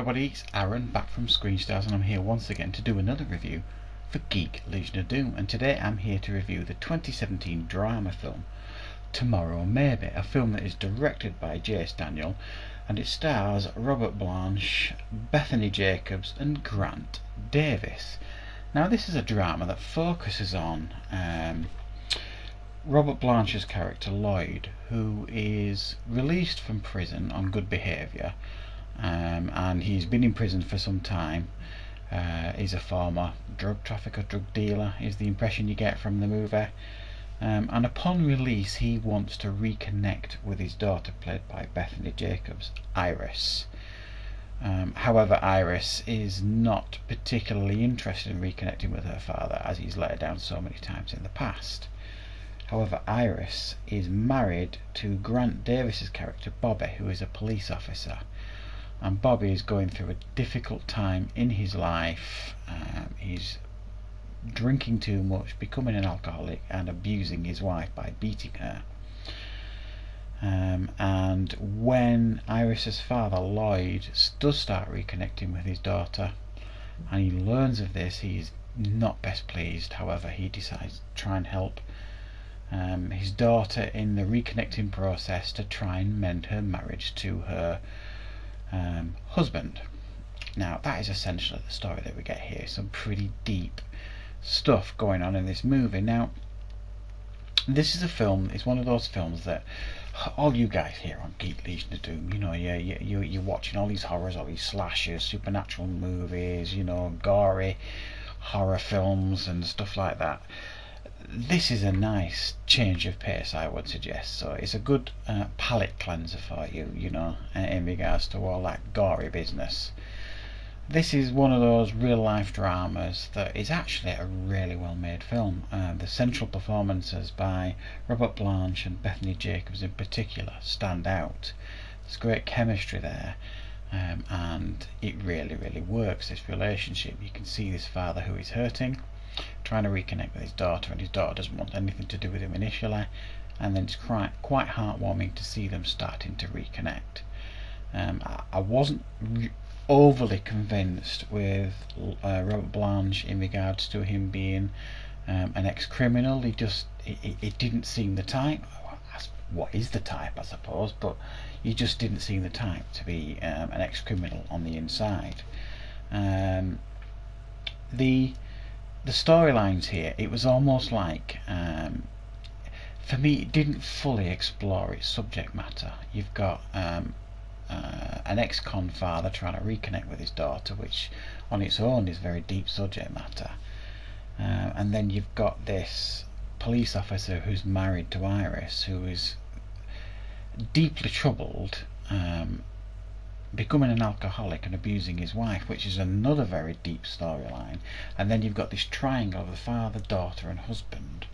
everybody, it's Aaron back from Screen Stars, and I'm here once again to do another review for Geek Legion of Doom. And today I'm here to review the 2017 drama film Tomorrow Maybe, a film that is directed by Jace Daniel, and it stars Robert Blanche, Bethany Jacobs and Grant Davis. Now this is a drama that focuses on Robert Blanche's character Lloyd, who is released from prison on good behaviour, and he's been in prison for some time. He's a former drug trafficker, drug dealer, is the impression you get from the movie. And upon release he wants to reconnect with his daughter, played by Bethany Jacobs, Iris. However, Iris is not particularly interested in reconnecting with her father, as he's let her down so many times in the past. However, Iris is married to Grant Davis's character Bobby, who is a police officer, and Bobby is going through a difficult time in his life. He's drinking too much, becoming an alcoholic, and abusing his wife by beating her. And when Iris's father Lloyd does start reconnecting with his daughter, and he learns of this, he's not best pleased. However, he decides to try and help his daughter in the reconnecting process to try and mend her marriage to her husband. Now that is essentially the story that we get here. Some pretty deep stuff going on in this movie. Now this is a film, it's one of those films that all you guys here on Geek Legion of Doom, you know, you're watching all these horrors, all these slashers, supernatural movies, you know, gory horror films and stuff like that. This is a nice change of pace, I would suggest. So it's a good palate cleanser for you, you know, in regards to all that gory business. This is one of those real life dramas that is actually a really well made film. The central performances by Robert Blanche and Bethany Jacobs in particular stand out. There's great chemistry there, and it really works, this relationship. You can see this father who is hurting, trying to reconnect with his daughter, and his daughter doesn't want anything to do with him initially, and then it's quite heartwarming to see them starting to reconnect. I wasn't overly convinced with Robert Blanche in regards to him being an ex-criminal. It didn't seem the type. What is the type, I suppose, but he just didn't seem the type to be an ex-criminal on the inside. The storylines here, it was almost like, for me, it didn't fully explore its subject matter. You've got an ex-con father trying to reconnect with his daughter, which on its own is very deep subject matter, and then you've got this police officer who's married to Iris, who is deeply troubled, becoming an alcoholic and abusing his wife, which is another very deep storyline. And then you've got this triangle of the father, daughter and husband,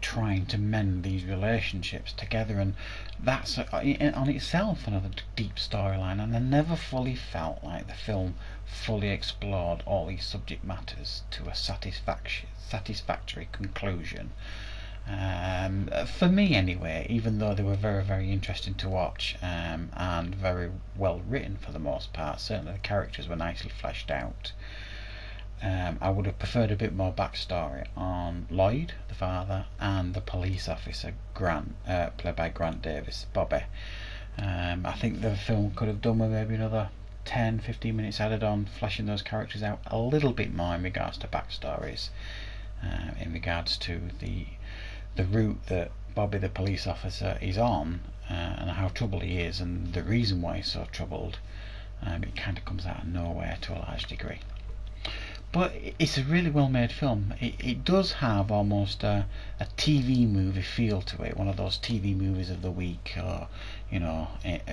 trying to mend these relationships together, and that's on itself another deep storyline. And I never fully felt like the film fully explored all these subject matters to a satisfactory conclusion. For me anyway, even though they were very interesting to watch, and very well written for the most part. Certainly the characters were nicely fleshed out. I would have preferred a bit more backstory on Lloyd, the father, and the police officer Grant, played by Grant Davis, Bobby. I think the film could have done with maybe another 10-15 minutes added on, fleshing those characters out a little bit more in regards to backstories, in regards to the route that Bobby the police officer is on, and how troubled he is, and the reason why he's so troubled. It kind of comes out of nowhere to a large degree. But it's a really well made film. It does have almost a TV movie feel to it, one of those TV movies of the week, or, you know,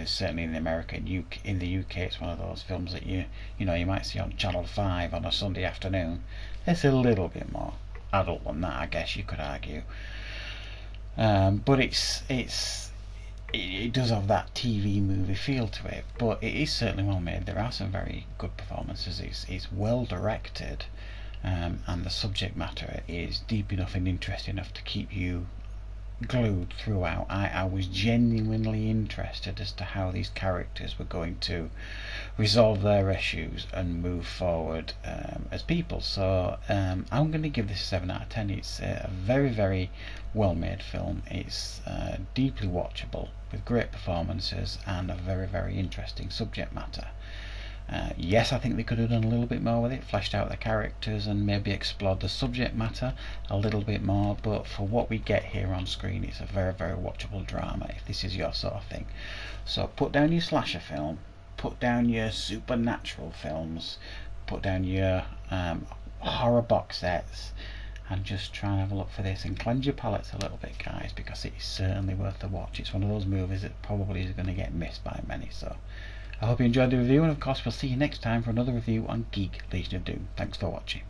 certainly in America, in the UK it's one of those films that you might see on Channel 5 on a Sunday afternoon. It's a little bit more adult than that, I guess you could argue. But it does have that TV movie feel to it, but it is certainly well made. There are some very good performances. It's well directed, and the subject matter is deep enough and interesting enough to keep you glued throughout. I was genuinely interested as to how these characters were going to resolve their issues and move forward as people. So I'm going to give this a 7 out of 10. It's a very, very well made film. It's deeply watchable with great performances and a very, very interesting subject matter. Yes, I think they could have done a little bit more with it, fleshed out the characters and maybe explored the subject matter a little bit more, but for what we get here on screen, it's a very, very watchable drama if this is your sort of thing. So put down your slasher film, put down your supernatural films, put down your horror box sets, and just try and have a look for this and cleanse your palates a little bit, guys, because it's certainly worth the watch. It's one of those movies that probably is going to get missed by many. So I hope you enjoyed the review, and of course we'll see you next time for another review on Geek Legion of Doom. Thanks for watching.